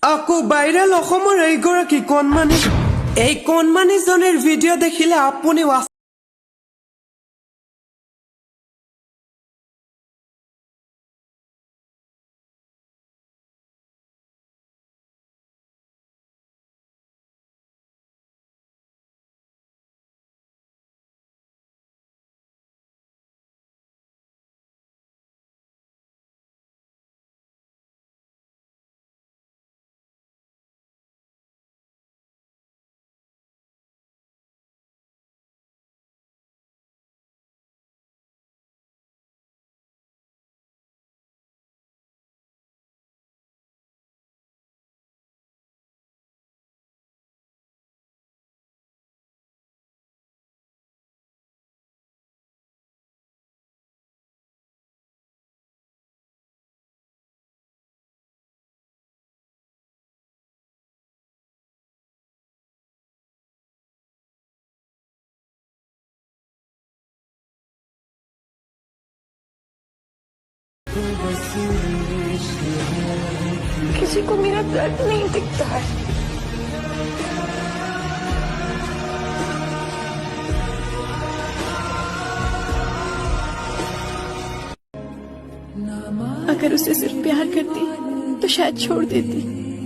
আকৌ ভাইৰেল অসমৰ এইগৰাকী কণমানিজনীৰ ভিডিঅ' দেখিলে আপুনি किसी को मेरा दर्द नहीं दिखता है। अगर उसे सिर्फ प्यार करती तो शायद छोड़ देती।